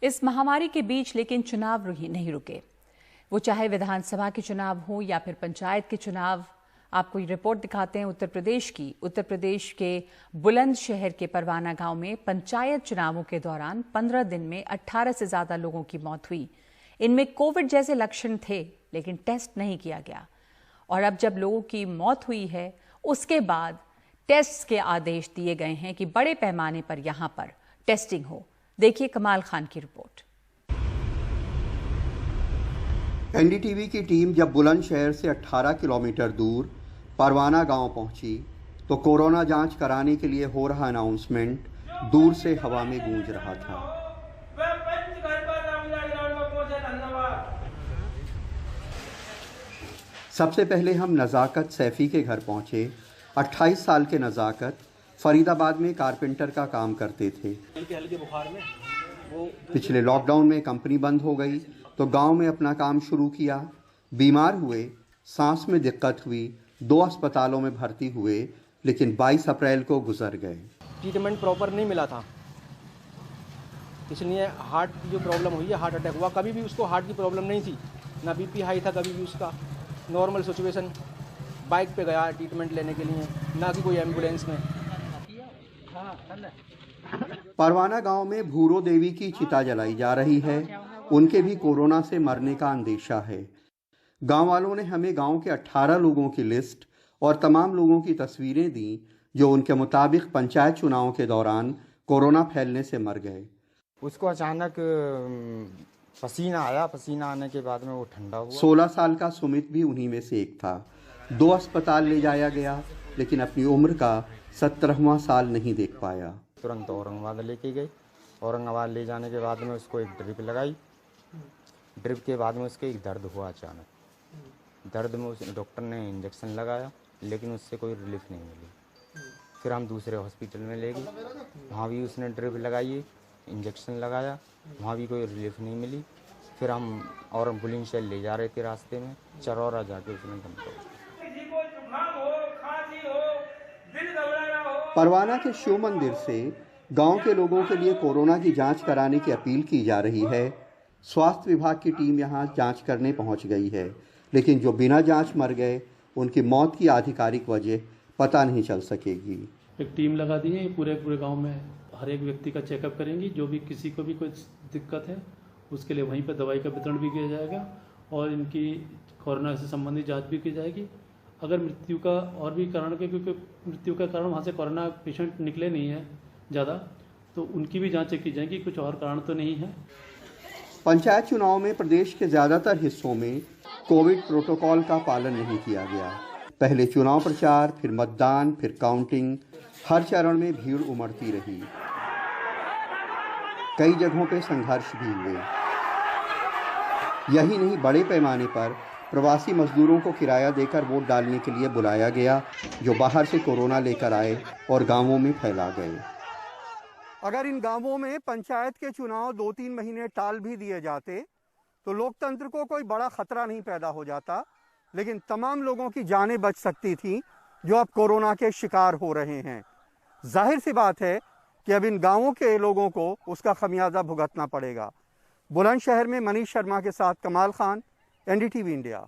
इस महामारी के बीच लेकिन चुनाव नहीं रुके। वो चाहे विधानसभा के चुनाव हो या फिर पंचायत के चुनाव। आपको ये रिपोर्ट दिखाते हैं उत्तर प्रदेश की। उत्तर प्रदेश के बुलंदशहर के परवाना गांव में पंचायत चुनावों के दौरान 15 दिन में 18 से ज्यादा लोगों की मौत हुई। इनमें कोविड जैसे लक्षण थे लेकिन टेस्ट नहीं किया गया। और अब जब लोगों की मौत हुई है उसके बाद टेस्ट के आदेश दिए गए हैं कि बड़े पैमाने पर यहां पर टेस्टिंग हो। देखिए कमाल खान की रिपोर्ट। एनडीटीवी की टीम जब बुलंदशहर से 18 किलोमीटर दूर परवाना गांव पहुंची तो कोरोना जांच कराने के लिए हो रहा अनाउंसमेंट दूर से हवा में गूंज रहा था। सबसे पहले हम नज़ाकत सैफी के घर पहुंचे। 28 साल के नज़ाकत फरीदाबाद में कारपेंटर का काम करते थे। पिछले लॉकडाउन में कंपनी बंद हो गई तो गांव में अपना काम शुरू किया। बीमार हुए, सांस में दिक्कत हुई, 2 अस्पतालों में भर्ती हुए, लेकिन 22 अप्रैल को गुजर गए। ट्रीटमेंट प्रॉपर नहीं मिला था, इसलिए हार्ट की जो प्रॉब्लम हुई है, हार्ट अटैक हुआ। कभी भी उसको हार्ट की प्रॉब्लम नहीं थी, ना बीपी हाई था कभी भी उसका। नॉर्मल सिचुएशन, बाइक पे गया ट्रीटमेंट लेने के लिए, ना कि कोई एम्बुलेंस में। परवाना गांव में भूरो देवी की चिता जलाई जा रही है। उनके भी कोरोना से मरने का अंदेशा है। गांव वालों ने हमें गांव के 18 लोगों की लिस्ट और तमाम लोगों की तस्वीरें दी जो उनके मुताबिक पंचायत चुनावों के दौरान कोरोना फैलने से मर गए। उसको अचानक पसीना आया, पसीना आने के बाद में वो ठंडा हुआ। 16 साल का सुमित भी उन्हीं में से एक था। 2 अस्पताल ले जाया गया लेकिन अपनी उम्र का 17वां साल नहीं देख पाया। तुरंत औरंगाबाद लेके गए। औरंगाबाद ले जाने के बाद में उसको एक ड्रिप लगाई। ड्रिप के बाद में उसके एक दर्द हुआ अचानक। दर्द में उस डॉक्टर ने इंजेक्शन लगाया लेकिन उससे कोई रिलीफ नहीं मिली। फिर हम दूसरे हॉस्पिटल में ले गए, वहाँ भी उसने ड्रिप लगाई, इंजेक्शन लगाया, वहाँ भी कोई रिलीफ नहीं मिली। फिर हम और बुलंदशहर ले जा रहे थे, रास्ते में चरौरा जाके उसने दम तोड़ा। परवाना के शिव मंदिर से गांव के लोगों के लिए कोरोना की जांच कराने की अपील की जा रही है। स्वास्थ्य विभाग की टीम यहां जांच करने पहुंच गई है, लेकिन जो बिना जांच मर गए उनकी मौत की आधिकारिक वजह पता नहीं चल सकेगी। एक टीम लगा दी है, पूरे गांव में हर एक व्यक्ति का चेकअप करेंगी। जो भी किसी को भी कोई दिक्कत है उसके लिए वहीं पर दवाई का वितरण भी किया जाएगा और इनकी कोरोना से संबंधित जाँच भी की जाएगी। अगर मृत्यु का और भी कारण, क्योंकि मृत्यु का कारण वहाँ से कोरोना पेशेंट निकले नहीं है ज़्यादा, तो उनकी भी जांच की जाएगी, कुछ और कारण तो नहीं है। पंचायत चुनाव में प्रदेश के ज़्यादातर हिस्सों में कोविड प्रोटोकॉल का पालन नहीं किया गया। पहले चुनाव प्रचार, फिर मतदान, फिर काउंटिंग, हर चरण में भीड़ उमड़ती रही। कई जगहों पे संघर्ष भी हुए। यही नहीं, बड़े पैमाने पर प्रवासी मजदूरों को किराया देकर वोट डालने के लिए बुलाया गया, जो बाहर से कोरोना लेकर आए और गांवों में फैला गए। अगर इन गांवों में पंचायत के चुनाव 2-3 महीने टाल भी दिए जाते तो लोकतंत्र को कोई बड़ा खतरा नहीं पैदा हो जाता, लेकिन तमाम लोगों की जानें बच सकती थी जो अब कोरोना के शिकार हो रहे हैं। जाहिर सी बात है कि अब इन गांवों के लोगों को उसका खमियाजा भुगतना पड़ेगा। बुलंदशहर में मनीष शर्मा के साथ कमाल खान, एनडीटीवी इंडिया।